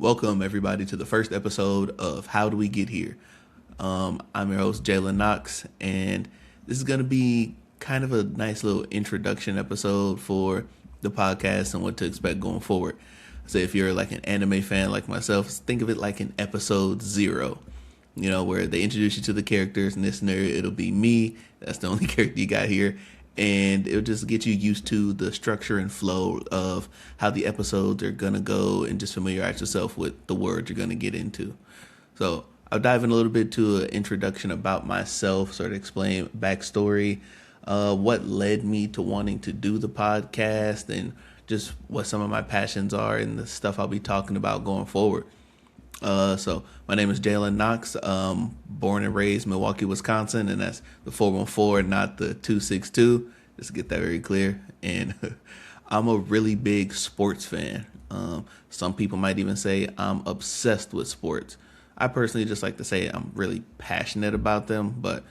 Welcome, everybody, to the first episode of How Do We Get Here? I'm your host, Jalen Knox, and this is going to be kind of a nice little introduction episode for the podcast and what to expect going forward. So if you're like an anime fan like myself, think of it like an episode 0, where they introduce you to the characters. In this scenario, it'll be me. That's the only character you got here. And it'll just get you used to the structure and flow of how the episodes are going to go and just familiarize yourself with the words you're going to get into. So I'll dive in a little bit to an introduction about myself, sort of explain backstory, what led me to wanting to do the podcast, and just what some of my passions are and the stuff I'll be talking about going forward. So my name is Jalen Knox, born and raised Milwaukee, Wisconsin, and that's the 414, not the 262, just to get that very clear. And I'm a really big sports fan. Some people might even say I'm obsessed with sports. I personally just like to say I'm really passionate about them, but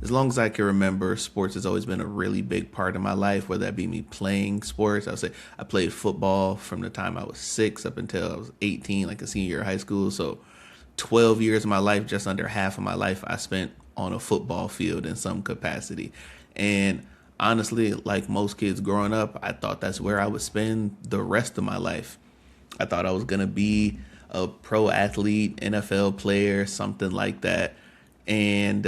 as long as I can remember, sports has always been a really big part of my life, whether that be me playing sports. I would say I played football from the time I was 6 up until I was 18, like a senior year of high school. So 12 years of my life, just under half of my life, I spent on a football field in some capacity. And honestly, like most kids growing up, I thought that's where I would spend the rest of my life. I thought I was going to be a pro athlete, NFL player, something like that. And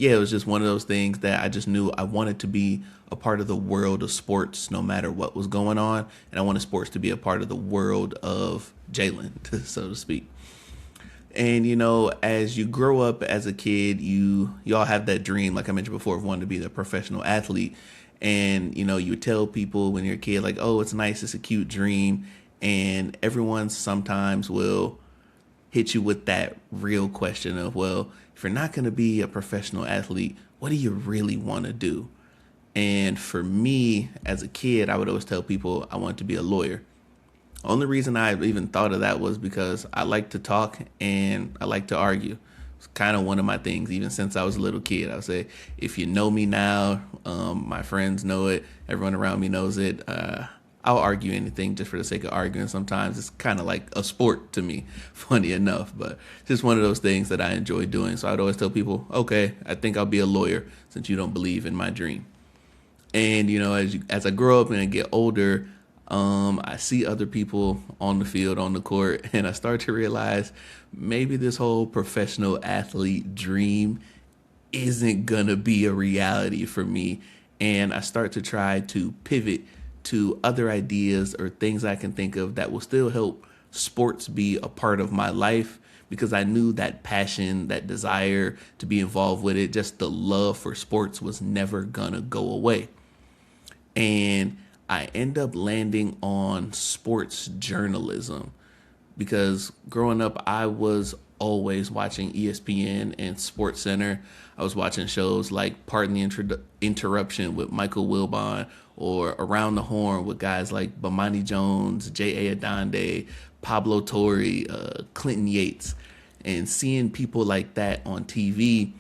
it was just one of those things that I just knew I wanted to be a part of the world of sports no matter what was going on. And I wanted sports to be a part of the world of Jalen, so to speak. And, as you grow up as a kid, you all have that dream, like I mentioned before, of wanting to be the professional athlete. And, you tell people when you're a kid, like, oh, it's nice, it's a cute dream. And everyone sometimes will hit you with that real question of, well, if you're not going to be a professional athlete, what do you really want to do? And for me, as a kid, I would always tell people I wanted to be a lawyer. Only reason I even thought of that was because I like to talk and I like to argue. It's kind of one of my things, even since I was a little kid. I would say, if you know me now, my friends know it, everyone around me knows it, I'll argue anything just for the sake of arguing. Sometimes it's kind of like a sport to me, funny enough, but it's just one of those things that I enjoy doing. So I'd always tell people, okay, I think I'll be a lawyer since you don't believe in my dream. And, as I grow up and I get older, I see other people on the field, on the court, and I start to realize maybe this whole professional athlete dream isn't going to be a reality for me. And I start to try to pivot to other ideas or things I can think of that will still help sports be a part of my life, because I knew that passion, that desire to be involved with it, just the love for sports was never gonna go away. And I end up landing on sports journalism because growing up, I was always watching ESPN and Sports Center. I was watching shows like Pardon the Interruption with Michael Wilbon, or Around the Horn with guys like Bomani Jones, J.A. Adonde, Pablo Torre, Clinton Yates. And seeing people like that on TV,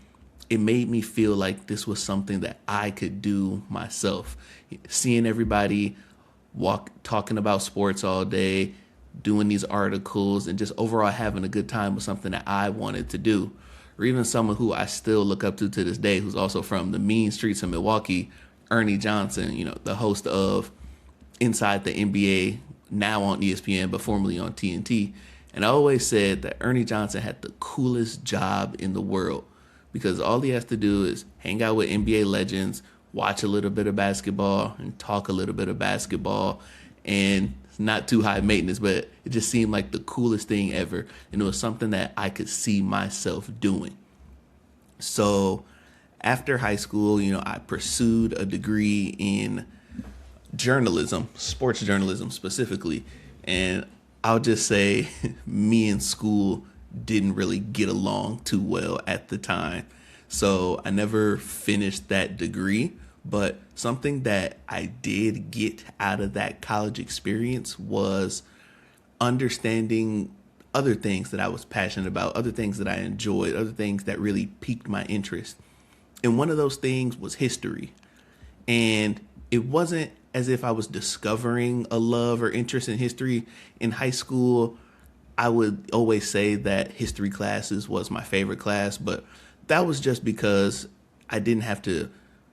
it made me feel like this was something that I could do myself. Seeing everybody talking about sports all day, doing these articles, and just overall having a good time was something that I wanted to do. Or even someone who I still look up to this day, who's also from the mean streets of Milwaukee, Ernie Johnson, the host of Inside the NBA, now on ESPN, but formerly on TNT. And I always said that Ernie Johnson had the coolest job in the world, because all he has to do is hang out with NBA legends, watch a little bit of basketball, and talk a little bit of basketball. And it's not too high maintenance, but it just seemed like the coolest thing ever. And it was something that I could see myself doing. So after high school, I pursued a degree in journalism, sports journalism specifically. And I'll just say me and school didn't really get along too well at the time. So I never finished that degree. But something that I did get out of that college experience was understanding other things that I was passionate about, other things that I enjoyed, other things that really piqued my interest. And one of those things was history. And it wasn't as if I was discovering a love or interest in history in high school. I would always say that history classes was my favorite class, but that was just because I didn't have to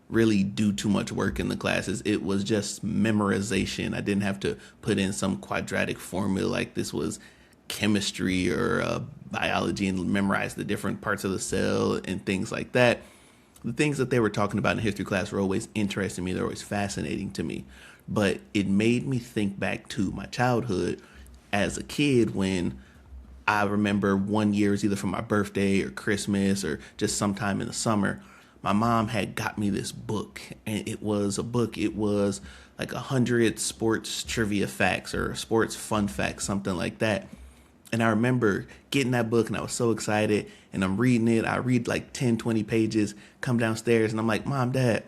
really do too much work in the classes. It was just memorization. I didn't have to put in some quadratic formula like this was chemistry or biology and memorize the different parts of the cell and things like that. The things that they were talking about in history class were always interesting to me. They're always fascinating to me. But it made me think back to my childhood as a kid when I remember one year, it was either for my birthday or Christmas or just sometime in the summer, my mom had got me this book. And it was a book, it was like 100 sports trivia facts or sports fun facts, something like that. And I remember getting that book and I was so excited and I'm reading it. I read like 10, 20 pages, come downstairs and I'm like, Mom, Dad,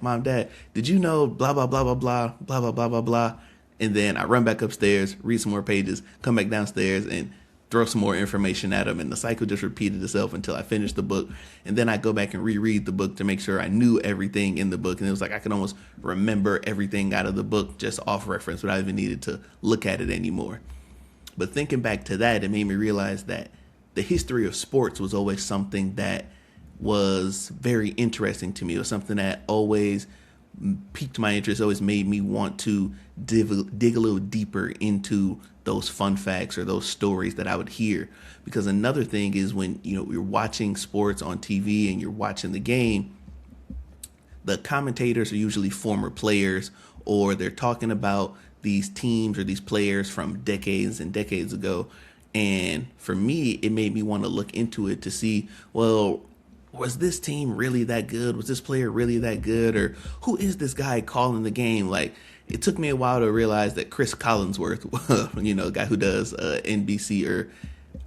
did you know blah, blah, blah, blah, blah, blah, blah, blah, blah, blah. And then I run back upstairs, read some more pages, come back downstairs and throw some more information at them. And the cycle just repeated itself until I finished the book. And then I go back and reread the book to make sure I knew everything in the book. And it was like I could almost remember everything out of the book just off reference without even needed to look at it anymore. But thinking back to that, it made me realize that the history of sports was always something that was very interesting to me. It was something that always piqued my interest, always made me want to dig a little deeper into those fun facts or those stories that I would hear. Because another thing is when you're watching sports on TV and you're watching the game, the commentators are usually former players or they're talking about these teams or these players from decades and decades ago. And for me, it made me want to look into it to see, well, was this team really that good? Was this player really that good? Or who is this guy calling the game? Like, it took me a while to realize that Chris Collinsworth, the guy who does NBC, or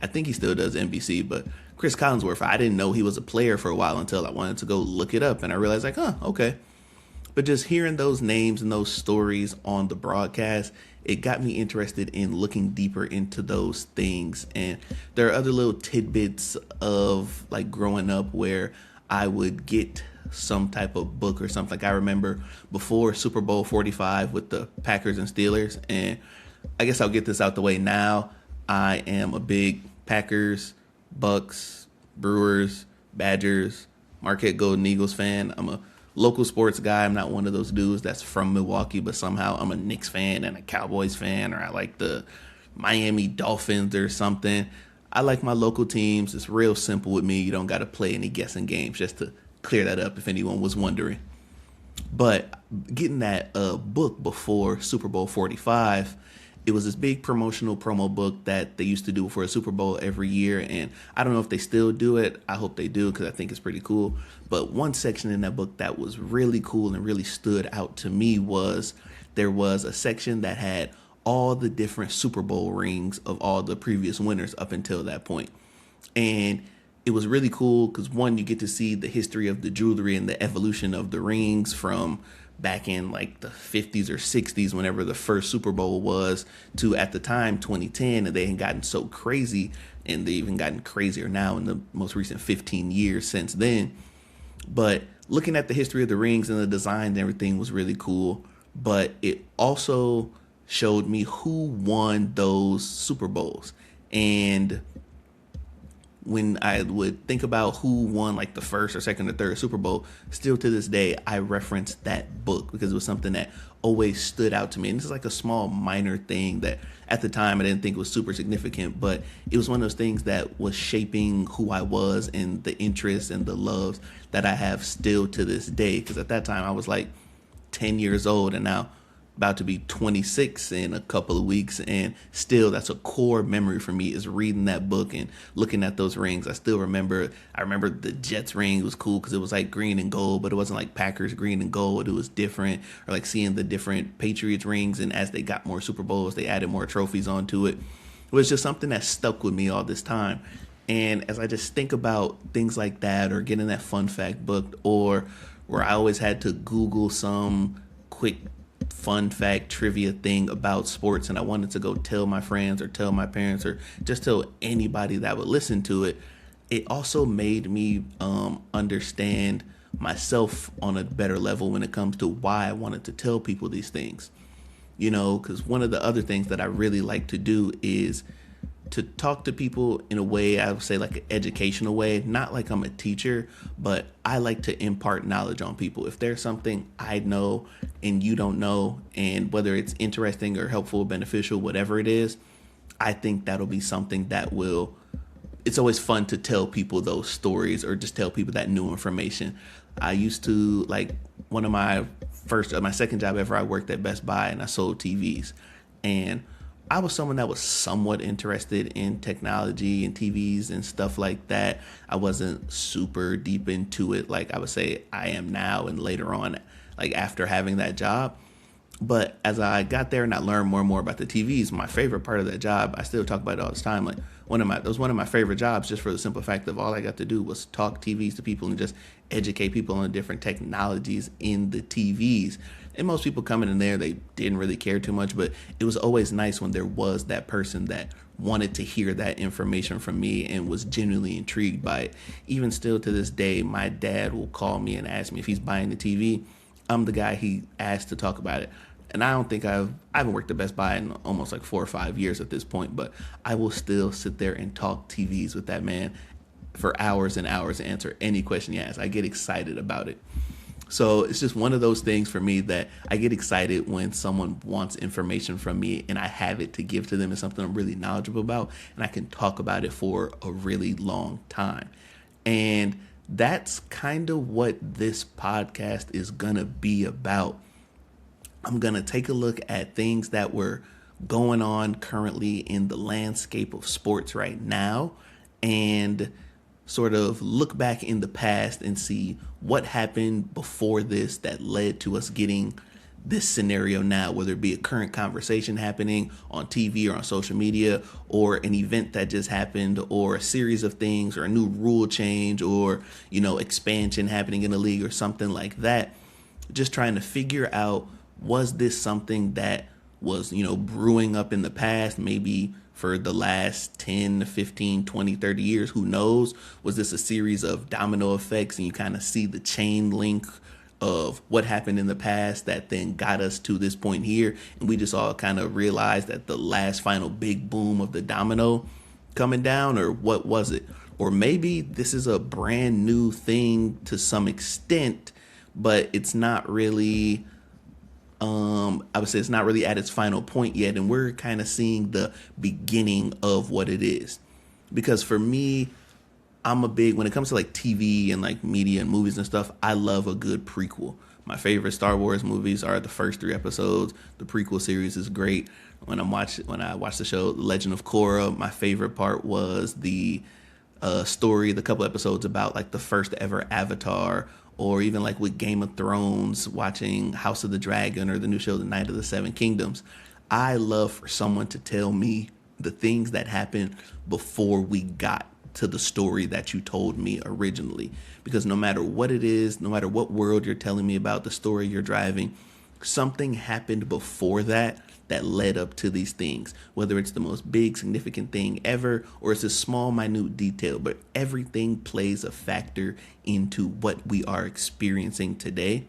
I think he still does NBC, but Chris Collinsworth, I didn't know he was a player for a while until I wanted to go look it up. And I realized like, okay. But just hearing those names and those stories on the broadcast, it got me interested in looking deeper into those things. And there are other little tidbits of like growing up where I would get some type of book or something. Like I remember before Super Bowl 45 with the Packers and Steelers. And I guess I'll get this out the way now. I am a big Packers, Bucks, Brewers, Badgers, Marquette Golden Eagles fan. I'm a local sports guy. I'm not one of those dudes that's from Milwaukee, but somehow I'm a Knicks fan and a Cowboys fan, or I like the Miami Dolphins or something. I like my local teams. It's real simple with me. You don't got to play any guessing games, just to clear that up if anyone was wondering. But getting that book before Super Bowl 45, it was this big promo book that they used to do for a Super Bowl every year. And I don't know if they still do it. I hope they do because I think it's pretty cool. But one section in that book that was really cool and really stood out to me was there was a section that had all the different Super Bowl rings of all the previous winners up until that point. And it was really cool because, one, you get to see the history of the jewelry and the evolution of the rings from back in like the 50s or 60s, whenever the first Super Bowl was, to at the time 2010, and they had gotten so crazy, and they've even gotten crazier now in the most recent 15 years since then. But looking at the history of the rings and the design and everything was really cool. But it also showed me who won those Super Bowls. And when I would think about who won like the first or second or third Super Bowl, still to this day, I reference that book because it was something that always stood out to me. And this is like a small minor thing that at the time I didn't think was super significant, but it was one of those things that was shaping who I was and the interests and the loves that I have still to this day. Because at that time I was like 10 years old and now about to be 26 in a couple of weeks, and still that's a core memory for me is reading that book and looking at those rings. I remember the Jets ring was cool because it was like green and gold, but it wasn't like Packers green and gold. It was different. Or like seeing the different Patriots rings, and as they got more Super Bowls, they added more trophies onto it. It was just something that stuck with me all this time. And as I just think about things like that, or getting that fun fact book, or where I always had to Google some quick fun fact trivia thing about sports, and I wanted to go tell my friends or tell my parents or just tell anybody that would listen to it, it also made me understand myself on a better level when it comes to why I wanted to tell people these things. Because one of the other things that I really like to do is to talk to people in a way, I would say like an educational way, not like I'm a teacher, but I like to impart knowledge on people. If there's something I know and you don't know, and whether it's interesting or helpful, beneficial, whatever it is, I think that'll be something that will, it's always fun to tell people those stories or just tell people that new information. I used to like one of my second job ever, I worked at Best Buy and I sold TVs. And I was someone that was somewhat interested in technology and TVs and stuff like that. I wasn't super deep into it like I would say I am now and later on, like after having that job. But as I got there and I learned more and more about the TVs, my favorite part of that job, I still talk about it all the time. Like it was one of my favorite jobs, just for the simple fact of all I got to do was talk TVs to people and just educate people on the different technologies in the TVs. And most people coming in there, they didn't really care too much, but it was always nice when there was that person that wanted to hear that information from me and was genuinely intrigued by it. Even still to this day, my dad will call me and ask me if he's buying the TV. I'm the guy he asked to talk about it. And I don't think I haven't worked at Best Buy in almost like 4 or 5 years at this point, but I will still sit there and talk TVs with that man for hours and hours and answer any question he asks. I get excited about it. So it's just one of those things for me that I get excited when someone wants information from me and I have it to give to them. It's something I'm really knowledgeable about and I can talk about it for a really long time. And that's kind of what this podcast is going to be about. I'm going to take a look at things that were going on currently in the landscape of sports right now and sort of look back in the past and see what happened before this that led to us getting this scenario now, whether it be a current conversation happening on TV or on social media, or an event that just happened, or a series of things, or a new rule change, or, expansion happening in the league or something like that. Just trying to figure out, was this something that was, brewing up in the past, maybe for the last 10, 15, 20, 30 years, who knows? Was this a series of domino effects and you kind of see the chain link of what happened in the past that then got us to this point here? And we just all kind of realized that the last final big boom of the domino coming down, or what was it? Or maybe this is a brand new thing to some extent, but it's not really, I would say it's not really at its final point yet. And we're kind of seeing the beginning of what it is. Because for me, I'm a big, when it comes to like TV and like media and movies and stuff, I love a good prequel. My favorite Star Wars movies are the first 3 episodes. The prequel series is great. When I watched the show Legend of Korra, my favorite part was the story, the couple episodes about like the first ever Avatar, or even like with Game of Thrones, watching House of the Dragon or the new show The Night of the Seven Kingdoms. I love for someone to tell me the things that happened before we got to the story that you told me originally. Because no matter what it is, no matter what world you're telling me about, the story you're driving, something happened before that led up to these things. Whether it's the most big, significant thing ever, or it's a small, minute detail, but everything plays a factor into what we are experiencing today.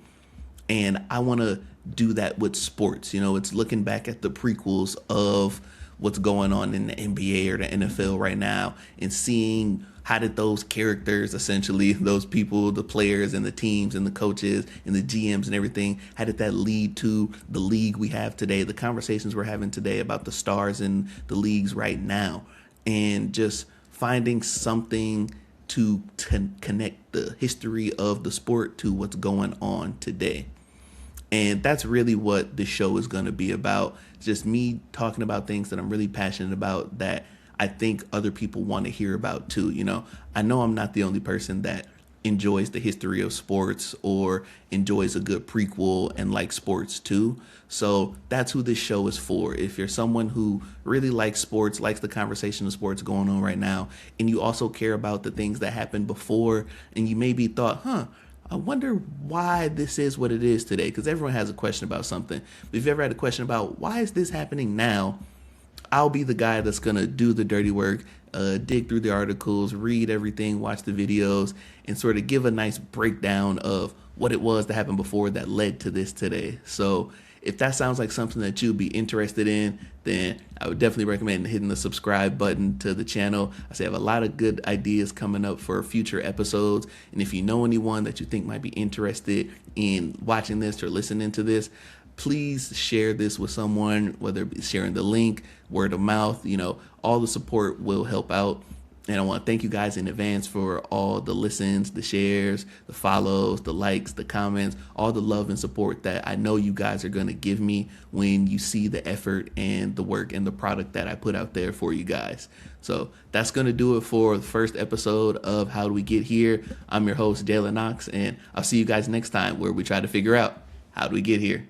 And I want to do that with sports. It's looking back at the prequels of what's going on in the NBA or the NFL right now and seeing how did those characters, essentially those people, the players and the teams and the coaches and the GMs and everything, how did that lead to the league we have today, the conversations we're having today about the stars in the leagues right now, and just finding something to connect the history of the sport to what's going on today. And that's really what this show is going to be about. Just me talking about things that I'm really passionate about that I think other people want to hear about too. I know I'm not the only person that enjoys the history of sports or enjoys a good prequel and likes sports too. So that's who this show is for. If you're someone who really likes sports, likes the conversation of sports going on right now, and you also care about the things that happened before, and you maybe thought, I wonder why this is what it is today, because everyone has a question about something. But if you ever had a question about why is this happening now, I'll be the guy that's going to do the dirty work, dig through the articles, read everything, watch the videos, and sort of give a nice breakdown of what it was that happened before that led to this today. So if that sounds like something that you'd be interested in, then I would definitely recommend hitting the subscribe button to the channel. I have a lot of good ideas coming up for future episodes. And if you know anyone that you think might be interested in watching this or listening to this, please share this with someone, whether it be sharing the link, word of mouth, all the support will help out. And I want to thank you guys in advance for all the listens, the shares, the follows, the likes, the comments, all the love and support that I know you guys are going to give me when you see the effort and the work and the product that I put out there for you guys. So that's going to do it for the first episode of How Do We Get Here? I'm your host, Jalen Knox, and I'll see you guys next time where we try to figure out how do we get here.